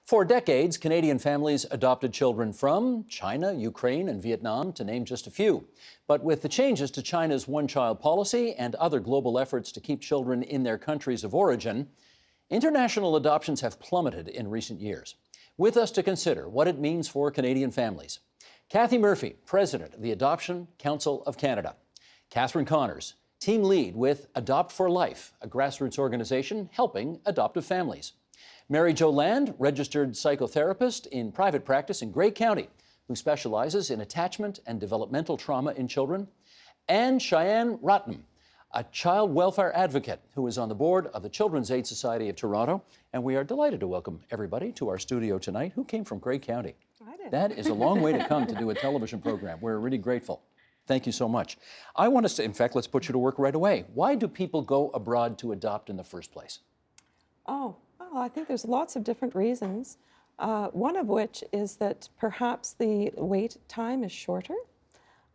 For decades, Canadian families adopted children from China, Ukraine, and Vietnam, to name just a few. But with the changes to China's one-child policy and other global efforts to keep children in their countries of origin, international adoptions have plummeted in recent years. With us to consider what it means for Canadian families, Kathy Murphy, President of the Adoption Council of Canada. Catherine Connors, Team Lead with Adopt for Life, a grassroots organization helping adoptive families. Mary Jo Land, registered psychotherapist in private practice in Grey County, who specializes in attachment and developmental trauma in children. And Cheyenne Ratnam, a child welfare advocate who is on the board of the Children's Aid Society of Toronto. And we are delighted to welcome everybody to our studio tonight who came from Grey County. I did. That is a long way to come to do a television program. We're really grateful. Thank you so much. I want to say, in fact, let's put you to work right away. Why do people go abroad to adopt in the first place? Well, I think there's lots of different reasons. One of which is that perhaps the wait time is shorter.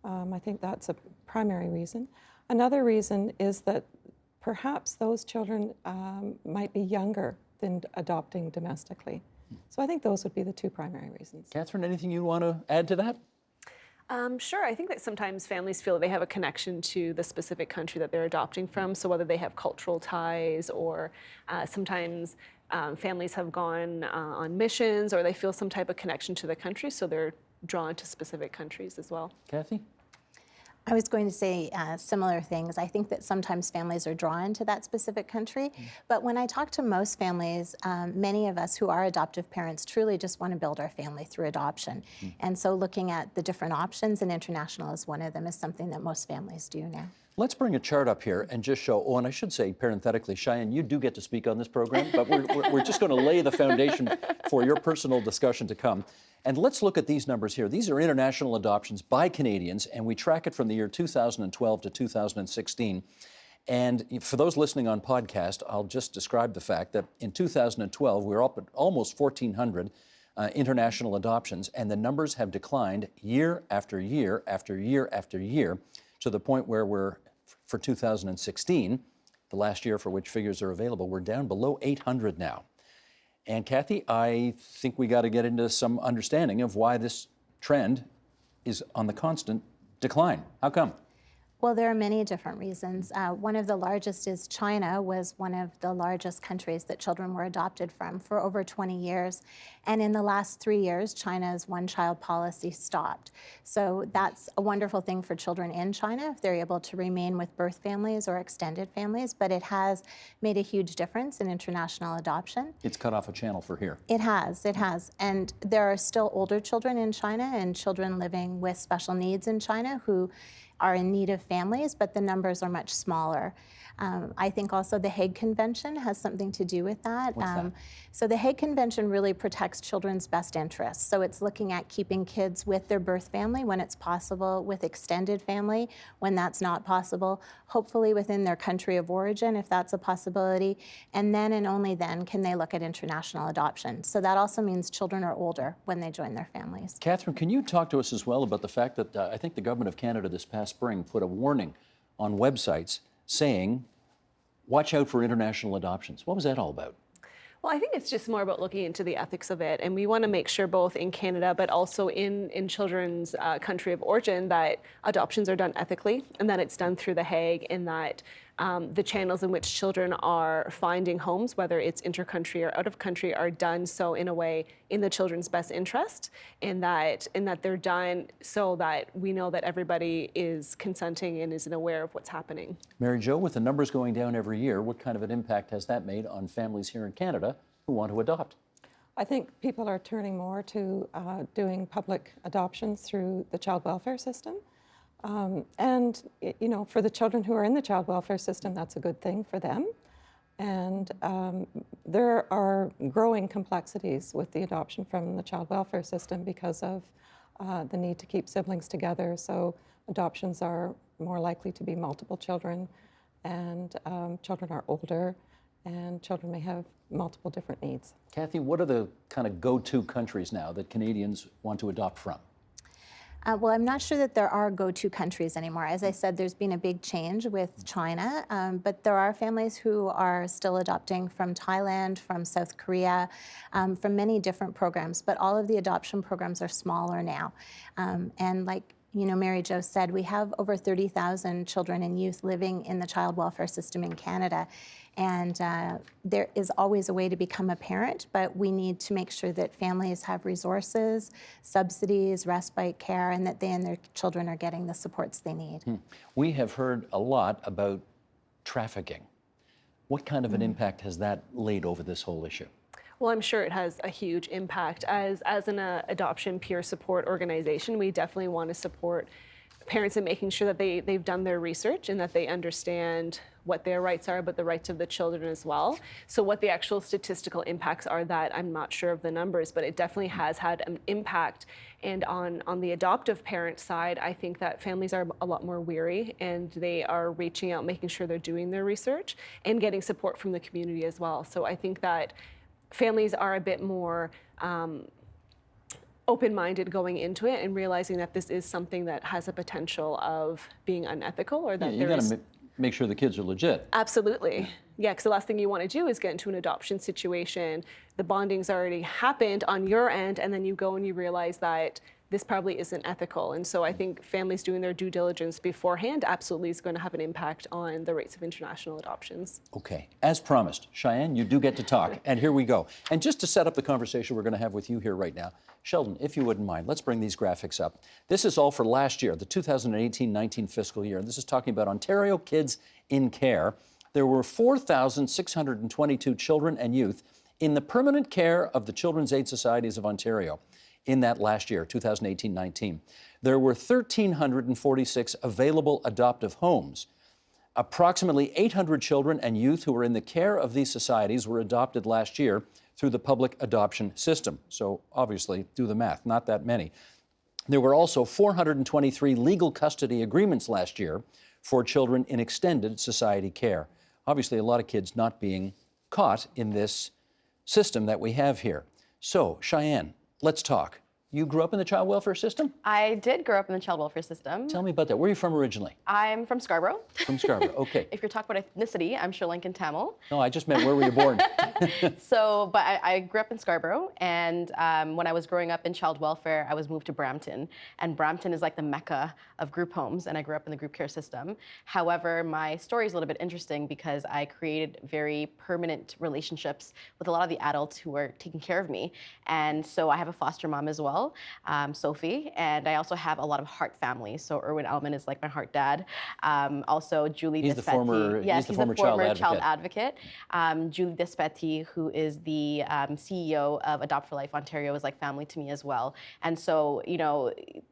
I think that's a primary reason. Another reason is that perhaps those children might be younger than adopting domestically. So I think those would be the two primary reasons. Catherine, anything you want to add to that? Sure. I think that sometimes families feel they have a connection to the specific country that they're adopting from. So whether they have cultural ties or sometimes families have gone on missions or they feel some type of connection to the country, so they're drawn to specific countries as well. Kathy? I was going to say similar things. I think that sometimes families are drawn to that specific country, but when I talk to most families, many of us who are adoptive parents truly just want to build our family through adoption. And so looking at the different options, and international is one of them, is something that most families do now. Let's bring a chart up here and just show, and I should say parenthetically, Cheyenne, you do get to speak on this program, but we're just going to lay the foundation for your personal discussion to come. And let's look at these numbers here. These are international adoptions by Canadians, and we track it from the year 2012 to 2016. And for those listening on podcast, I'll just describe the fact that in 2012, we were up at almost 1,400 international adoptions, and the numbers have declined year after year after year after year, to the point where we're, for 2016, the last year for which figures are available, we're down below 800 now. And Kathy, I think we got to get into some understanding of why this trend is on the constant decline. How come? Well, there are many different reasons. One of the largest is China was one of the largest countries that children were adopted from for over 20 years. And in the last 3 years, China's one-child policy stopped. So that's a wonderful thing for children in China if they're able to remain with birth families or extended families, but it has made a huge difference in international adoption. It's cut off a channel for here. It has. And there are still older children in China and children living with special needs in China who are in need of families, but the numbers are much smaller. I think also the Hague Convention has something to do with that. What's that? So the Hague Convention really protects children's best interests. So it's looking at keeping kids with their birth family when it's possible, with extended family when that's not possible, hopefully within their country of origin if that's a possibility, and then and only then can they look at international adoption. So that also means children are older when they join their families. Catherine, can you talk to us as well about the fact that I think the government of Canada this past spring put a warning on websites saying, watch out for international adoptions. What was that all about? Well, I think it's just more about looking into the ethics of it. And we want to make sure both in Canada, but also in children's country of origin, that adoptions are done ethically and that it's done through the Hague, and that the channels in which children are finding homes, whether it's inter-country or out of country, are done so in a way in the children's best interest, and that they're done so that we know that everybody is consenting and is aware of what's happening. Mary Jo, with the numbers going down every year, what kind of an impact has that made on families here in Canada who want to adopt? I think people are turning more to doing public adoptions through the child welfare system. And, you know, for the children who are in the child welfare system, that's a good thing for them. And there are growing complexities with the adoption from the child welfare system because of the need to keep siblings together. So adoptions are more likely to be multiple children, and children are older, and children may have multiple different needs. Kathy, what are the kind of go-to countries now that Canadians want to adopt from? Well, I'm not sure that there are go-to countries anymore. As I said, there's been a big change with China, but there are families who are still adopting from Thailand, from South Korea, from many different programs, but all of the adoption programs are smaller now. And like Mary Jo said, we have over 30,000 children and youth living in the child welfare system in Canada. And there is always a way to become a parent, but we need to make sure that families have resources, subsidies, respite care, and that they and their children are getting the supports they need. We have heard a lot about trafficking. What kind of an impact has that laid over this whole issue? Well, I'm sure it has a huge impact. As an adoption peer support organization, we definitely want to support parents in making sure that they've done their research and that they understand what their rights are, but the rights of the children as well. So what the actual statistical impacts are, that I'm not sure of the numbers, but it definitely has had an impact. And on the adoptive parent side, I think that families are a lot more weary, and they are reaching out, making sure they're doing their research and getting support from the community as well. So I think that families are a bit more open-minded going into it and realizing that this is something that has a potential of being unethical, or that you got to make sure the kids are legit. Absolutely. Yeah, because the last thing you want to do is get into an adoption situation. The bonding's already happened on your end, and then you go and you realize that this probably isn't ethical. And so I think families doing their due diligence beforehand absolutely is going to have an impact on the rates of international adoptions. Okay, as promised, Cheyenne, you do get to talk, and here we go. And just to set up the conversation we're going to have with you here right now, Sheldon, if you wouldn't mind, let's bring these graphics up. This is all for last year, the 2018-19 fiscal year, and this is talking about Ontario kids in care. There were 4,622 children and youth in the permanent care of the Children's Aid Societies of Ontario. In that last year, 2018-19. There were 1,346 available adoptive homes. Approximately 800 children and youth who were in the care of these societies were adopted last year through the public adoption system. So obviously, do the math, not that many. There were also 423 legal custody agreements last year for children in extended society care. Obviously, a lot of kids not being caught in this system that we have here. So, Cheyenne, let's talk. You grew up in the child welfare system? I did grow up in the child welfare system. Tell me about that. Where are you from originally? I'm from Scarborough. From Scarborough, okay. If you're talking about ethnicity, I'm Sri Lankan Tamil. No, I just meant where were you born? But I grew up in Scarborough, and when I was growing up in child welfare, I was moved to Brampton. And Brampton is like the mecca of group homes, and I grew up in the group care system. However, my story is a little bit interesting because I created very permanent relationships with a lot of the adults who were taking care of me. And so I have a foster mom as well. Sophie, and I also have a lot of heart families. So Erwin Elman is like my heart dad. Also Julie He's Despetti. the former, yes, he's the former child advocate. Julie Despetti, who is the CEO of Adopt for Life Ontario, is like family to me as well. And so,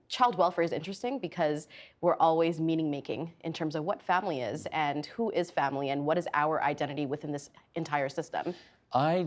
child welfare is interesting because we're always meaning making in terms of what family is and who is family and what is our identity within this entire system. I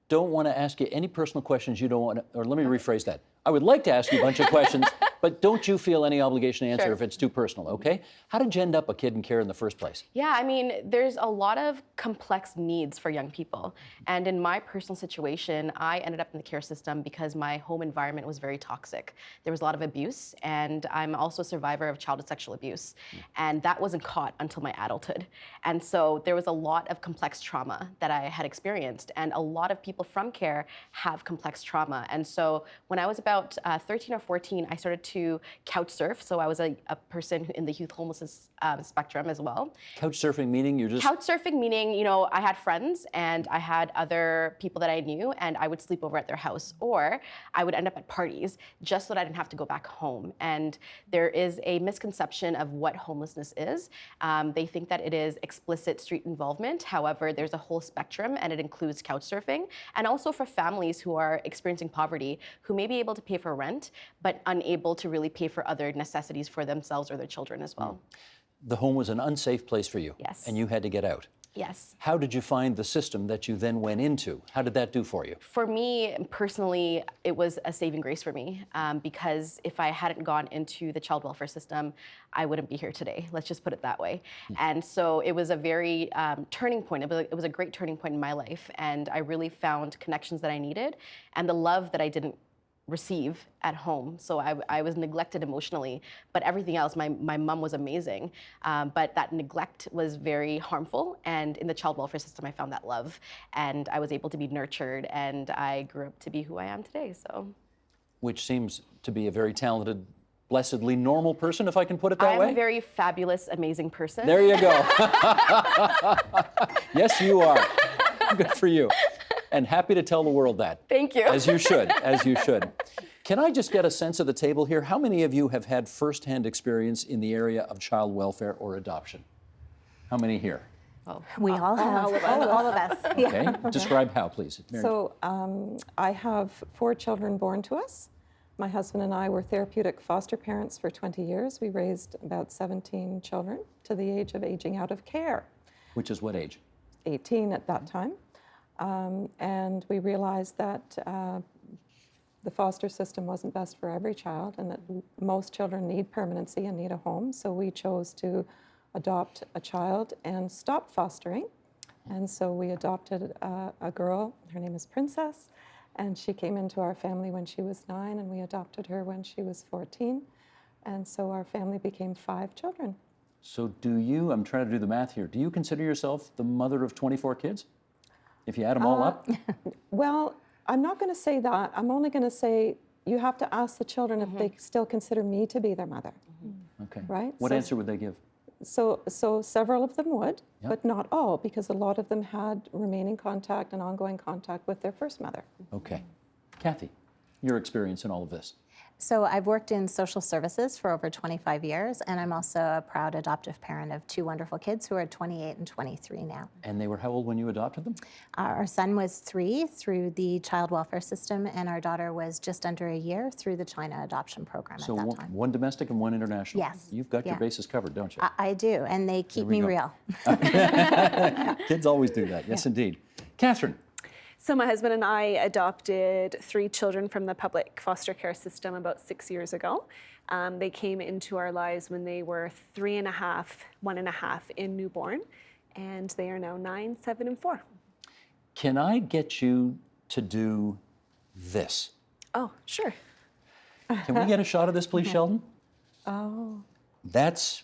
don't want to ask you any personal questions you don't want to, or let me rephrase that. I would like to ask you a bunch of questions, but don't you feel any obligation to answer Sure. if it's too personal, okay? How did you end up a kid in care in the first place? Yeah, I mean, there's a lot of complex needs for young people. And in my personal situation, I ended up in the care system because my home environment was very toxic. There was a lot of abuse, and I'm also a survivor of childhood sexual abuse. And that wasn't caught until my adulthood. And so there was a lot of complex trauma that I had experienced, and a lot of people from care have complex trauma. And so when I was about 13 or 14, I started to couch surf. So I was a person in the youth homelessness spectrum as well. Couch surfing meaning you're just... Couch surfing meaning, I had friends and I had other people that I knew, and I would sleep over at their house, or I would end up at parties just so that I didn't have to go back home. And there is a misconception of what homelessness is. They think that it is explicit street involvement. However, there's a whole spectrum, and it includes couch surfing, and also for families who are experiencing poverty, who may be able to pay for rent, but unable to really pay for other necessities for themselves or their children as well. The home was an unsafe place for you. Yes. And you had to get out. Yes. How did you find the system that you then went into? How did that do for you? For me, personally, it was a saving grace for me because if I hadn't gone into the child welfare system, I wouldn't be here today. Let's just put it that way. And so it was a very turning point. It was a great turning point in my life, and I really found connections that I needed and the love that I didn't receive at home. So I was neglected emotionally, but everything else, my mom was amazing. But that neglect was very harmful. And in the child welfare system, I found that love, and I was able to be nurtured, and I grew up to be who I am today. So, Which seems to be a very talented, blessedly normal person, if I can put it that way. I'm a very fabulous, amazing person. There you go. Yes, you are. Good for you. And happy to tell the world that. Thank you. As you should, as you should. Can I just get a sense of the table here? How many of you have had firsthand experience in the area of child welfare or adoption? How many here? We all have. All of us. Yeah. Okay, describe how, please. Mary Jo. So I have 4 children born to us. My husband and I were therapeutic foster parents for 20 years. We raised about 17 children to the age of aging out of care. Which is what age? 18 at that time. And we realized that the foster system wasn't best for every child, and that most children need permanency and need a home. So we chose to adopt a child and stop fostering. And so we adopted a girl. Her name is Princess, and she came into our family when she was 9, and we adopted her when she was 14. And so our family became 5 children. So do you, I'm trying to do the math here, do you consider yourself the mother of 24 kids? If you add them all up? Well, I'm not going to say that. I'm only going to say you have to ask the children if they still consider me to be their mother. Okay. Right? What So- answer would they give? So several of them would, Yep. but not all, because a lot of them had remaining contact and ongoing contact with their first mother. Okay. Kathy, your experience in all of this? So I've worked in social services for over 25 years, and I'm also a proud adoptive parent of 2 wonderful kids who are 28 and 23 now. And they were how old when you adopted them? Our son was 3 through the child welfare system, and our daughter was just under a year through the China adoption program So at that time. one domestic and one international. Yes. You've got your Yeah. bases covered, don't you? I do, and they keep we me go. real. Kids always do that. Yes, indeed. Catherine. So my husband and I adopted 3 children from the public foster care system about 6 years ago. They came into our lives when they were 3.5, 1.5 in newborn, and they are now 9, 7, and 4. Can I get you to do this? Oh, sure. Can we get a shot of this, please, Sheldon? Oh. That's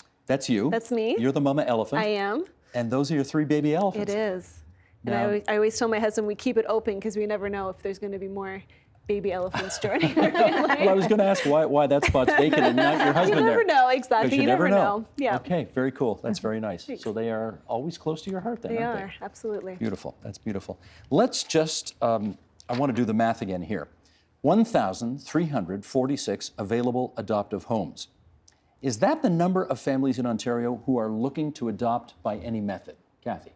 you. That's me. You're the mama elephant. I am. And those are your 3 baby elephants. It is. And Now- I always tell my husband we keep it open because we never know if there's going to be more baby elephants joining our family. Well, I was going to ask why that spot's vacant and not your husband You never there. know, 'Cause exactly. You never know. Yeah. Okay, very cool. That's very nice. So they are always close to your heart then, They aren't are, absolutely. Beautiful. That's beautiful. Let's just, I want to do the math again here. 1,346 available adoptive homes. Is that the number of families in Ontario who are looking to adopt by any method? Kathy?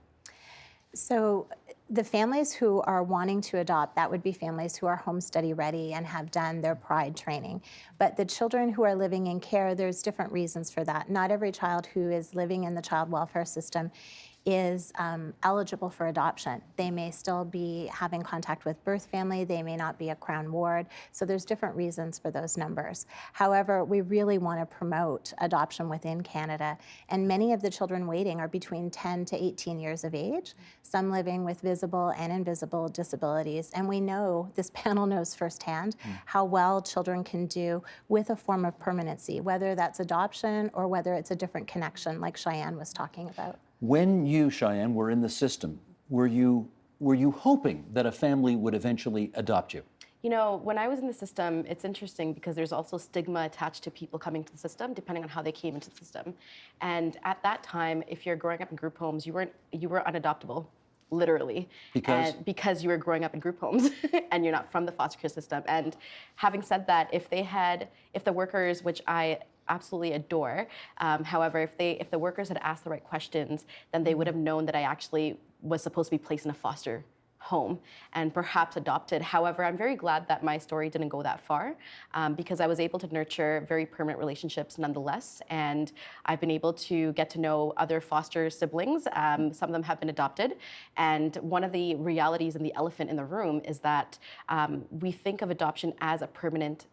So the families who are wanting to adopt, that would be families who are home study ready and have done their PRIDE training. But the children who are living in care, there's different reasons for that. Not every child who is living in the child welfare system is eligible for adoption. They may still be having contact with birth family, they may not be a Crown ward, so there's different reasons for those numbers. However, we really want to promote adoption within Canada, and many of the children waiting are between 10 to 18 years of age, some living with visible and invisible disabilities, and we know, this panel knows firsthand, how well children can do with a form of permanency, whether that's adoption or whether it's a different connection like Cheyenne was talking about. When you, Cheyenne, were in the system, were you hoping that a family would eventually adopt you? You know, when I was in the system, it's interesting because there's also stigma attached to people coming to the system, depending on how they came into the system. And at that time, if you're growing up in group homes, you were unadoptable, literally. Because? And because you were growing up in group homes and you're not from the foster care system. And having said that, if the workers, which I absolutely adore. However, if the workers had asked the right questions, then they would have known that I actually was supposed to be placed in a foster home and perhaps adopted. However, I'm very glad that my story didn't go that far because I was able to nurture very permanent relationships nonetheless. And I've been able to get to know other foster siblings. Some of them have been adopted. And one of the realities and the elephant in the room is that we think of adoption as a permanent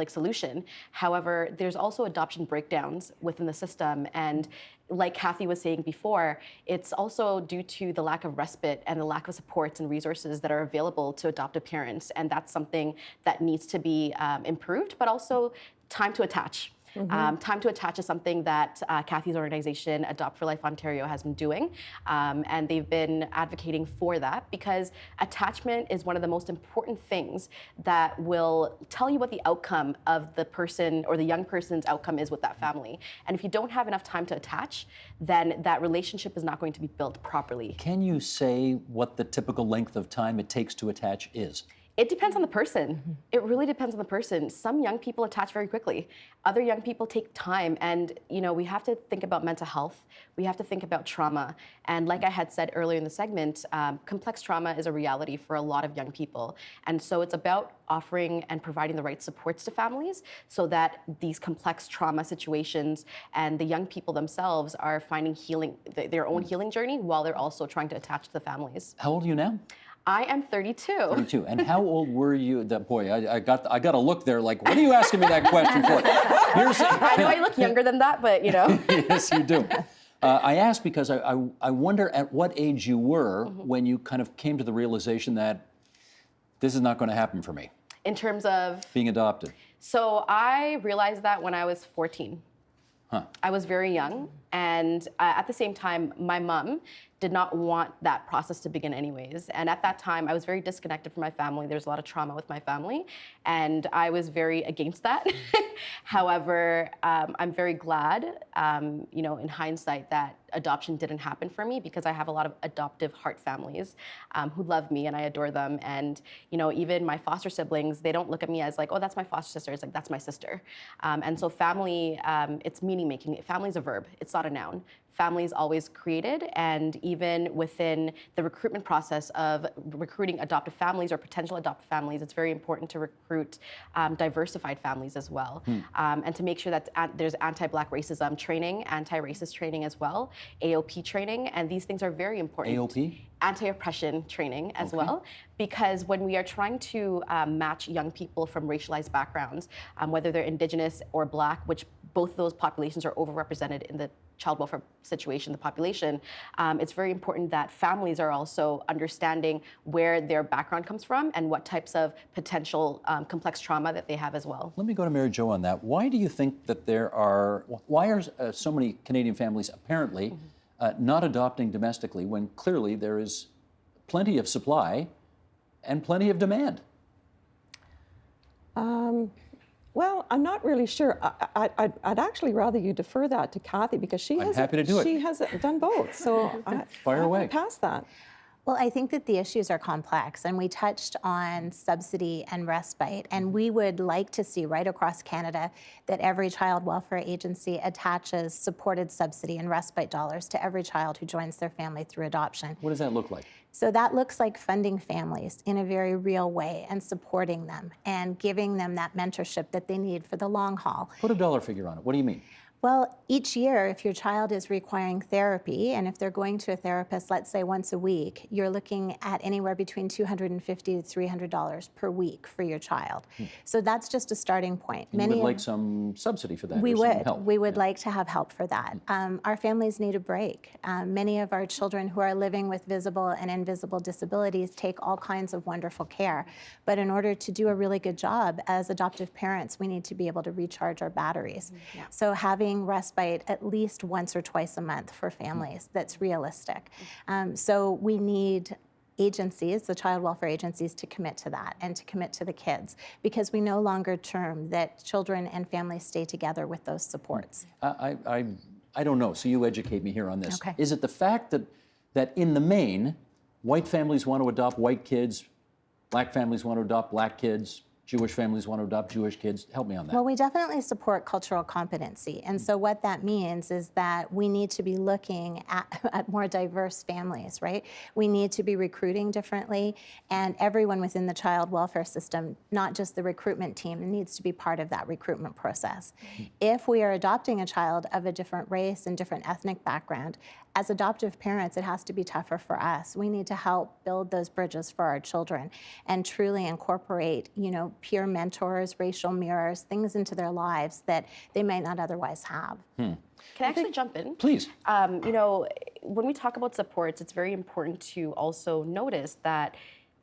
solution. However, there's also adoption breakdowns within the system. And like Kathy was saying before, it's also due to the lack of respite and the lack of supports and resources that are available to adoptive parents. And that's something that needs to be improved, but also time to attach. Time to attach is something that Kathy's organization, Adopt for Life Ontario, has been doing. And they've been advocating for that because attachment is one of the most important things that will tell you what the outcome of the person or the young person's outcome is with that family. And if you don't have enough time to attach, then that relationship is not going to be built properly. Can you say what the typical length of time it takes to attach is? It depends on the person. It really depends on the person. Some young people attach very quickly. Other young people take time. And we have to think about mental health. We have to think about trauma. And like I had said earlier in the segment, complex trauma is a reality for a lot of young people. And so it's about offering and providing the right supports to families so that these complex trauma situations and the young people themselves are finding healing, their own healing journey, while they're also trying to attach to the families. How old are you now? I am 32. 32. And how old were you? Boy, I got a look there like, what are you asking me that question for? I know I look younger than that, but Yes, you do. I asked because I wonder at what age you were when you kind of came to the realization that this is not going to happen for me. In terms of? Being adopted. So I realized that when I was 14. I was very young, and at the same time, my mom did not want that process to begin anyways. And at that time, I was very disconnected from my family. There's a lot of trauma with my family, and I was very against that. However, I'm very glad, in hindsight, that adoption didn't happen for me because I have a lot of adoptive heart families who love me and I adore them. And, even my foster siblings, they don't look at me as like, oh, that's my foster sister. It's like, that's my sister. And so family, it's meaning making. Family is a verb. It's not a noun. Family is always created, and even within the recruitment process of recruiting adoptive families or potential adoptive families, it's very important to recruit diversified families as well, and to make sure that there's anti-Black racism training, anti-racist training as well, AOP training, and these things are very important. AOP? Anti-oppression training as well, because when we are trying to match young people from racialized backgrounds, whether they're Indigenous or Black, which both of those populations are overrepresented in the child welfare situation, the population, it's very important that families are also understanding where their background comes from and what types of potential complex trauma that they have as well. Let me go to Mary Jo on that. Why do you think that why are so many Canadian families apparently not adopting domestically when clearly there is plenty of supply and plenty of demand? Well, I'm not really sure. I'd actually rather you defer that to Kathy because she has done both. So Fire away. Past that. Well, I think that the issues are complex, and we touched on subsidy and respite, and we would like to see right across Canada that every child welfare agency attaches supported subsidy and respite dollars to every child who joins their family through adoption. What does that look like? So that looks like funding families in a very real way and supporting them and giving them that mentorship that they need for the long haul. Put a dollar figure on it. What do you mean? Well, each year, if your child is requiring therapy, and if they're going to a therapist, let's say once a week, you're looking at anywhere between $250 to $300 per week for your child. So that's just a starting point. And you would like some subsidy for that? We or some would. help. We would like to have help for that. Our families need a break. Many of our children who are living with visible and invisible disabilities take all kinds of wonderful care. But in order to do a really good job as adoptive parents, we need to be able to recharge our batteries. So having respite at least once or twice a month for families, that's realistic. So we need agencies, the child welfare agencies, to commit to that and to commit to the kids, because we know longer term that children and families stay together with those supports. I don't know, so you educate me here on this. Okay. Is it the fact that in the main, white families want to adopt white kids, Black families want to adopt Black kids, Jewish families want to adopt Jewish kids? Help me on that. Well, we definitely support cultural competency. And so what that means is that we need to be looking at more diverse families, right? We need to be recruiting differently, and everyone within the child welfare system, not just the recruitment team, needs to be part of that recruitment process. If we are adopting a child of a different race and different ethnic background, as adoptive parents, it has to be tougher for us. We need to help build those bridges for our children and truly incorporate, peer mentors, racial mirrors, things into their lives that they might not otherwise have. Can I actually jump in? Please. When we talk about supports, it's very important to also notice that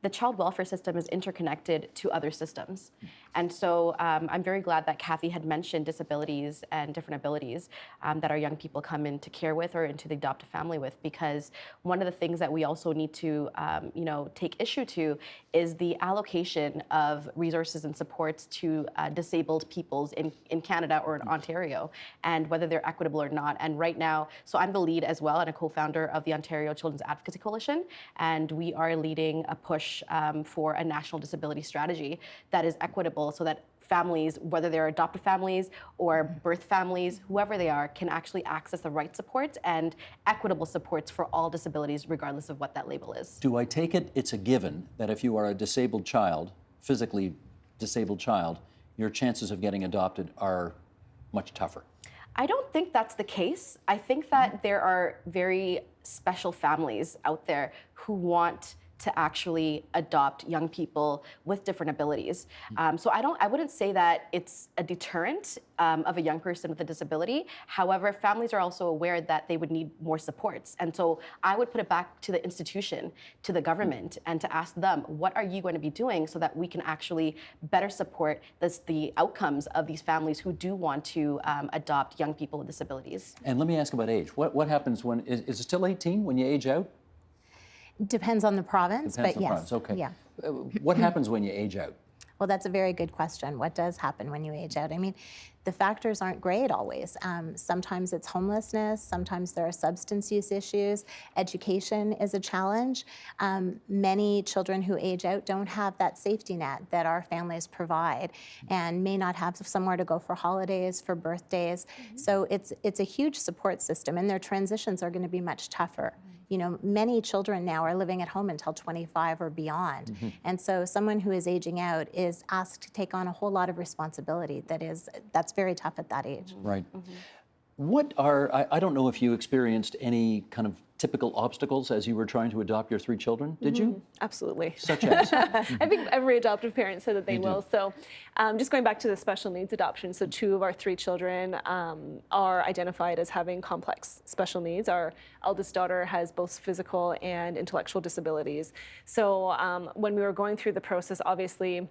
the child welfare system is interconnected to other systems. And so I'm very glad that Kathy had mentioned disabilities and different abilities that our young people come into care with or into the adoptive family with, because one of the things that we also need to take issue to is the allocation of resources and supports to disabled peoples in Canada or in Ontario, and whether they're equitable or not. And right now, so I'm the lead as well and a co-founder of the Ontario Children's Advocacy Coalition, and we are leading a push for a national disability strategy that is equitable so that families, whether they're adoptive families or birth families, whoever they are, can actually access the right supports and equitable supports for all disabilities, regardless of what that label is. Do I take it it's a given that if you are a disabled child, physically disabled child, your chances of getting adopted are much tougher? I don't think that's the case. I think that there are very special families out there who want to actually adopt young people with different abilities. So I wouldn't say that it's a deterrent of a young person with a disability. However, families are also aware that they would need more supports. And so I would put it back to the institution, to the government, and to ask them, what are you going to be doing so that we can actually better support the outcomes of these families who do want to adopt young people with disabilities? And let me ask about age. What happens when, is it still 18 when you age out? Depends on the province, Depends but on the yes. province, okay. Yeah. What happens when you age out? Well, that's a very good question. What does happen when you age out? I mean, the factors aren't great always. Sometimes it's homelessness, sometimes there are substance use issues, education is a challenge. Many children who age out don't have that safety net that our families provide and may not have somewhere to go for holidays, for birthdays. So it's a huge support system, and their transitions are going to be much tougher. Many children now are living at home until 25 or beyond. And so someone who is aging out is asked to take on a whole lot of responsibility that's very tough at that age. Right. What are, I don't know if you experienced any kind of typical obstacles as you were trying to adopt your 3 children, did you? Absolutely. Such as? I think every adoptive parent said that they do. will. So just going back to the special needs adoption, so 2 of our 3 children are identified as having complex special needs. Our eldest daughter has both physical and intellectual disabilities. So when we were going through the process, obviously,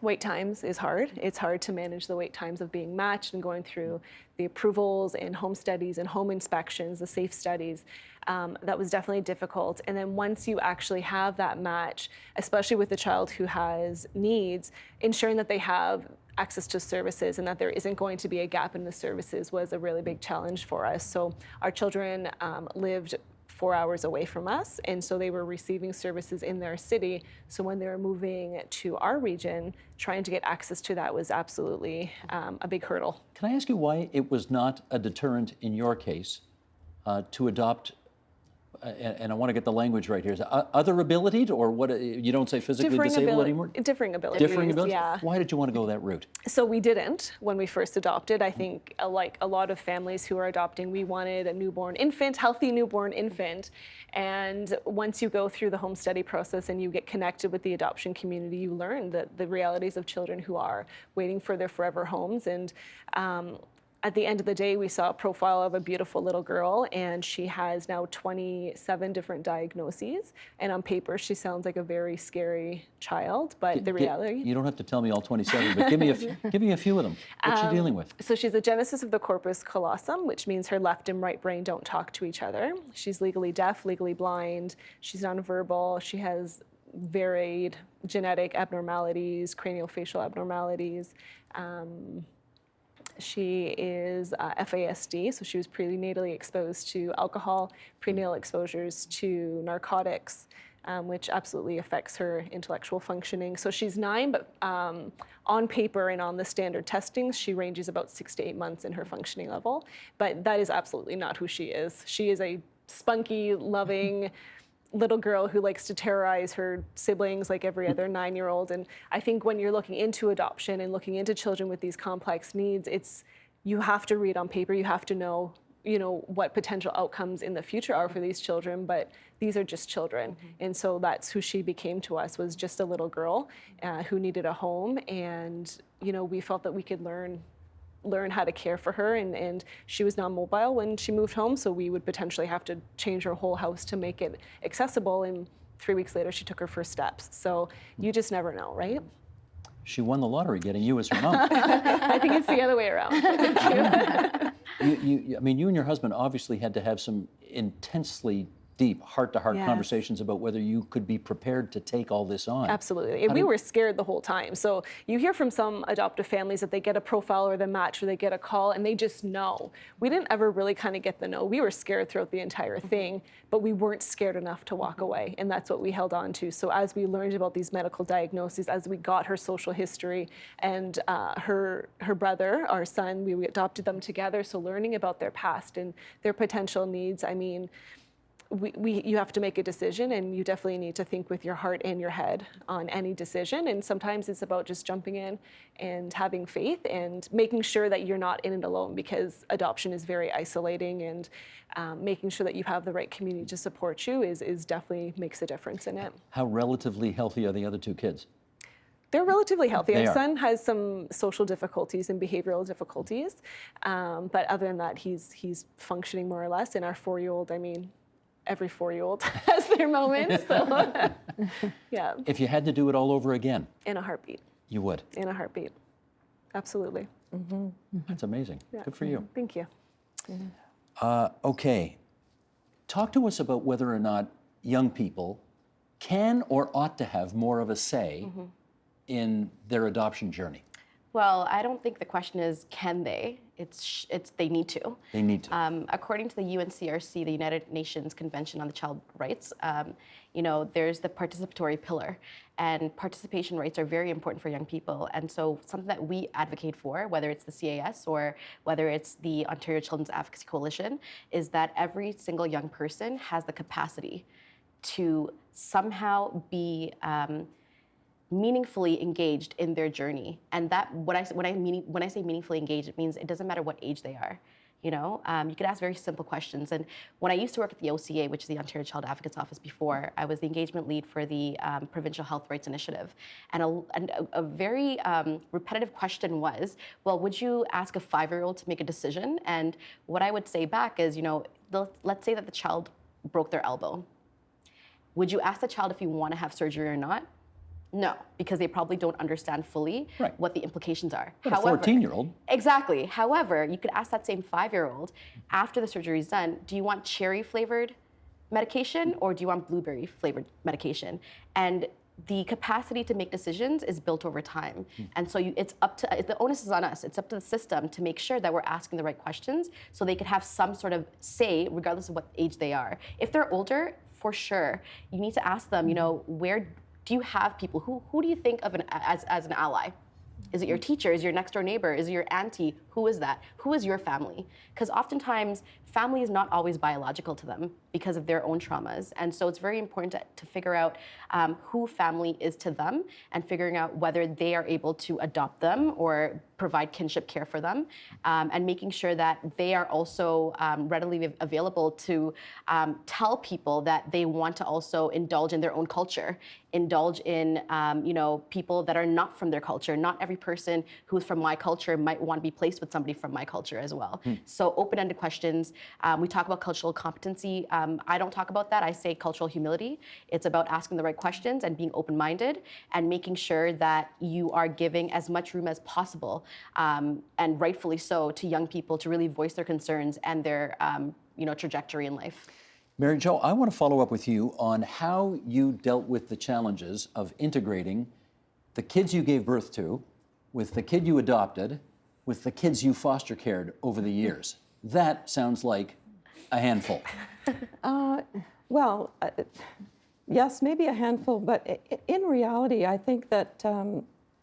wait times is hard. It's hard to manage the wait times of being matched and going through the approvals and home studies and home inspections, the safe studies. That was definitely difficult. And then once you actually have that match, especially with the child who has needs, ensuring that they have access to services and that there isn't going to be a gap in the services was a really big challenge for us. So our children lived 4 hours away from us, and so they were receiving services in their city. So when they were moving to our region, trying to get access to that was absolutely a big hurdle. Can I ask you why it was not a deterrent in your case to adopt, and I want to get the language right here, is it other ability, or what, you don't say physically disabled anymore? Differing abilities. Differing abilities? Yeah. Why did you want to go that route? So we didn't when we first adopted. I think like a lot of families who are adopting, we wanted a newborn infant, healthy newborn infant. And once you go through the home study process and you get connected with the adoption community, you learn the realities of children who are waiting for their forever homes. And at the end of the day, we saw a profile of a beautiful little girl, and she has now 27 different diagnoses. And on paper, she sounds like a very scary child, but the reality... You don't have to tell me all 27, but give me a few of them. What's she dealing with? So she's a genesis of the corpus callosum, which means her left and right brain don't talk to each other. She's legally deaf, legally blind. She's nonverbal. She has varied genetic abnormalities, craniofacial abnormalities. She is FASD, so she was prenatally exposed to alcohol, prenatal exposures to narcotics, which absolutely affects her intellectual functioning. So she's 9, but on paper and on the standard testings, she ranges about 6 to 8 months in her functioning level. But that is absolutely not who she is. She is a spunky, loving little girl who likes to terrorize her siblings like every other 9-year-old. And I think when you're looking into adoption and looking into children with these complex needs, you have to read on paper, you have to know what potential outcomes in the future are for these children, but these are just children. And so that's who she became to us, was just a little girl who needed a home. And, we felt that we could learn how to care for her, and she was non-mobile when she moved home, so we would potentially have to change her whole house to make it accessible, and 3 weeks later she took her first steps. So you just never know, right? She won the lottery getting you as her mom. I think it's the other way around. Thank you. I mean, you and your husband obviously had to have some intensely deep heart-to-heart Yes. conversations about whether you could be prepared to take all this on. Absolutely. And we were scared the whole time. So you hear from some adoptive families that they get a profile or the match or they get a call and they just know. We didn't ever really kind of get the know. We were scared throughout the entire thing, but we weren't scared enough to walk away. And that's what we held on to. So as we learned about these medical diagnoses, as we got her social history and her brother, our son, we adopted them together. So learning about their past and their potential needs, I mean, you have to make a decision, and you definitely need to think with your heart and your head on any decision. And sometimes it's about just jumping in and having faith and making sure that you're not in it alone, because adoption is very isolating, and making sure that you have the right community to support you is definitely makes a difference in it. How relatively healthy are the other two kids? They're relatively healthy. They Our are. son has some social difficulties and behavioral difficulties, but other than that, he's functioning more or less. And our 4-year-old, I mean, every 4-year-old has their moments. So, yeah, If you had to do it all over again, in a heartbeat. you would. In a heartbeat. Absolutely. That's amazing. Yeah. Good for you. Thank you. Okay. Talk to us about whether or not young people can or ought to have more of a say in their adoption journey. Well, I don't think the question is can they. It's they need to. They need to. According to the UNCRC, the United Nations Convention on the Child Rights, there's the participatory pillar, and participation rights are very important for young people. And so something that we advocate for, whether it's the CAS or whether it's the Ontario Children's Advocacy Coalition, is that every single young person has the capacity to somehow be meaningfully engaged in their journey. And that when I say meaningfully engaged, it means it doesn't matter what age they are. You could ask very simple questions. And when I used to work at the OCA, which is the Ontario Child Advocates Office before, I was the engagement lead for the Provincial Health Rights Initiative. And a very repetitive question was, well, would you ask a 5-year-old to make a decision? And what I would say back is, let's say that the child broke their elbow. Would you ask the child if you want to have surgery or not? No, because they probably don't understand fully what the implications are. But however, a 14-year-old. Exactly. However, you could ask that same 5-year-old, after the surgery is done, do you want cherry-flavored medication or do you want blueberry-flavored medication? And the capacity to make decisions is built over time. And so it's up to, the onus is on us. It's up to the system to make sure that we're asking the right questions so they could have some sort of say, regardless of what age they are. If they're older, for sure, you need to ask them, where do you have people, who do you think of as an ally? Is it your teacher? Is it your next door neighbor? Is it your auntie? Who is that? Who is your family? Because oftentimes, family is not always biological to them because of their own traumas. And so it's very important to figure out who family is to them and figuring out whether they are able to adopt them or provide kinship care for them, and making sure that they are also readily available to tell people that they want to also indulge in their own culture, indulge in people that are not from their culture. Not every person who's from my culture might want to be placed with somebody from my culture as well. So open-ended questions. We talk about cultural competency. I don't talk about that. I say cultural humility. It's about asking the right questions and being open-minded and making sure that you are giving as much room as possible, and rightfully so, to young people to really voice their concerns and their trajectory in life. Mary Jo, I want to follow up with you on how you dealt with the challenges of integrating the kids you gave birth to with the kid you adopted, with the kids you foster cared over the years. That sounds like a handful. Yes, maybe a handful, but in reality, I think that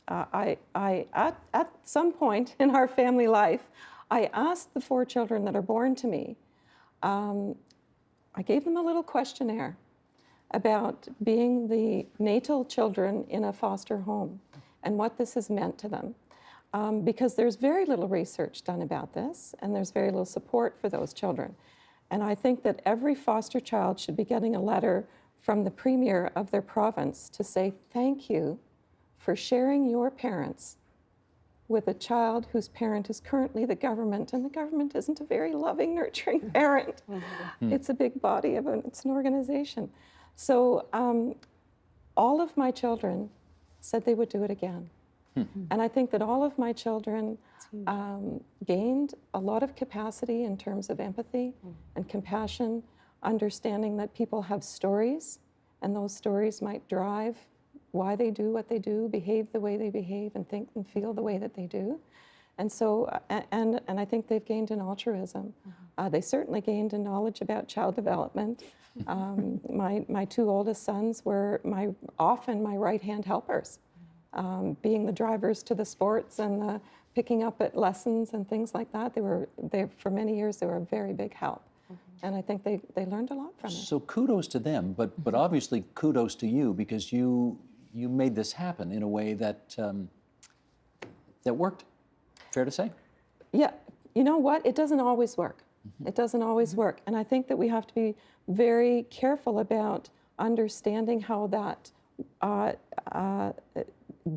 at some point in our family life, I asked the 4 children that are born to me, I gave them a little questionnaire about being the natal children in a foster home and what this has meant to them. because there's very little research done about this, and there's very little support for those children. And I think that every foster child should be getting a letter from the premier of their province to say thank you for sharing your parents with a child whose parent is currently the government, and the government isn't a very loving, nurturing parent. It's a big body of it's an organization. So all of my children said they would do it again. And I think that all of my children gained a lot of capacity in terms of empathy and compassion, understanding that people have stories, and those stories might drive why they do what they do, behave the way they behave, and think and feel the way that they do. And so, and I think they've gained an altruism. They certainly gained a knowledge about child development. My two oldest sons were often my right-hand helpers, being the drivers to the sports and the picking up at lessons and things like that. For many years, they were a very big help. And I think they learned a lot from it. So kudos to them, but obviously kudos to you, because you made this happen in a way that that worked. Fair to say? Yeah, you know what? It doesn't always work. It doesn't always work. And I think that we have to be very careful about understanding how that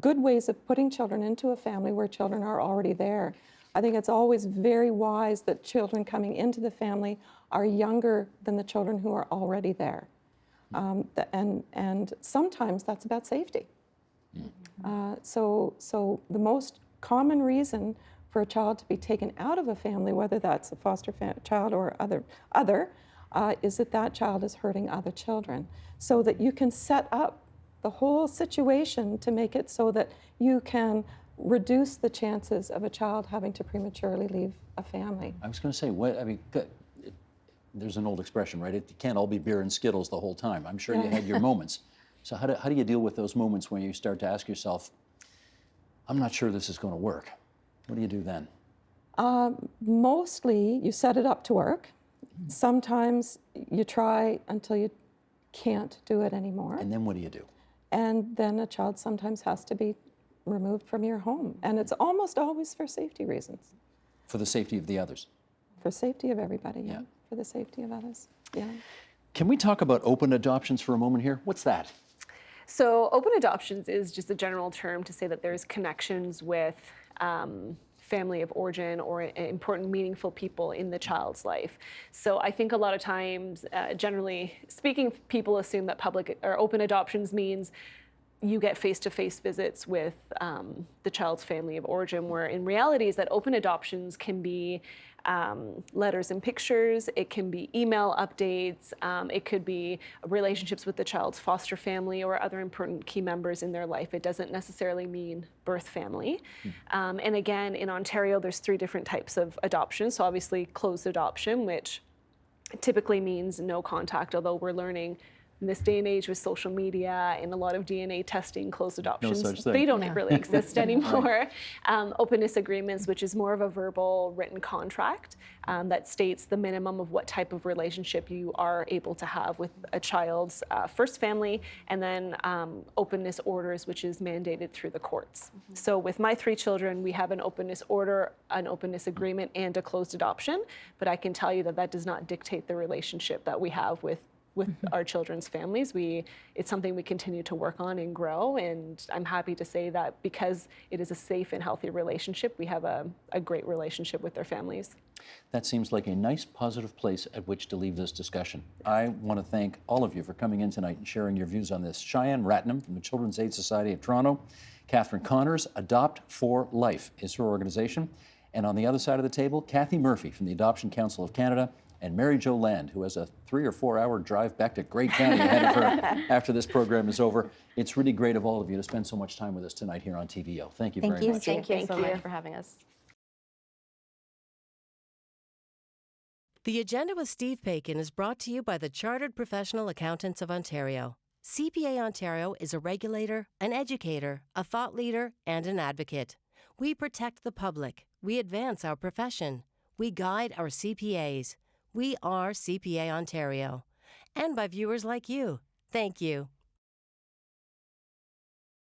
good ways of putting children into a family where children are already there. I think it's always very wise that children coming into the family are younger than the children who are already there. And sometimes that's about safety. So the most common reason for a child to be taken out of a family, whether that's a foster child or other, is that child is hurting other children. So that you can set up the whole situation to make it so that you can reduce the chances of a child having to prematurely leave a family. I was going to say, there's an old expression, right? It can't all be beer and Skittles the whole time. I'm sure you had your moments. So how do you deal with those moments when you start to ask yourself, I'm not sure this is going to work? What do you do then? Mostly you set it up to work. Sometimes you try until you can't do it anymore. And then what do you do? And then a child sometimes has to be removed from your home. And it's almost always for safety reasons. For the safety of the others? For safety of everybody, yeah. For the safety of others, yeah. Can we talk about open adoptions for a moment here? What's that? So open adoptions is just a general term to say that there's connections with family of origin or important, meaningful people in the child's life. So I think a lot of times, generally speaking, people assume that public or open adoptions means you get face-to-face visits with the child's family of origin, where in reality is that open adoptions can be letters and pictures, it can be email updates, it could be relationships with the child's foster family or other important key members in their life. It doesn't necessarily mean birth family. And again, in Ontario, there's 3 different types of adoption. So obviously closed adoption, which typically means no contact, although we're learning in this day and age with social media and a lot of DNA testing, closed adoptions, they don't really exist anymore. Openness agreements, which is more of a verbal written contract that states the minimum of what type of relationship you are able to have with a child's first family, and then openness orders, which is mandated through the courts. So with my 3 children, we have an openness order, an openness agreement, and a closed adoption, but I can tell you that that does not dictate the relationship that we have with our children's families. It's something we continue to work on and grow, and I'm happy to say that because it is a safe and healthy relationship, we have a great relationship with their families. That seems like a nice, positive place at which to leave this discussion. I want to thank all of you for coming in tonight and sharing your views on this. Cheyenne Ratnam from the Children's Aid Society of Toronto, Catherine Connors, Adopt for Life is her organization, and on the other side of the table, Kathy Murphy from the Adoption Council of Canada, and Mary Jo Land, who has a 3 or 4 hour drive back to Grey County ahead of her after this program is over. It's really great of all of you to spend so much time with us tonight here on TVO. Thank you very much. Thank you so much for having us. The Agenda with Steve Paikin is brought to you by the Chartered Professional Accountants of Ontario. CPA Ontario is a regulator, an educator, a thought leader, and an advocate. We protect the public. We advance our profession. We guide our CPAs. We are CPA Ontario. And by viewers like you. Thank you.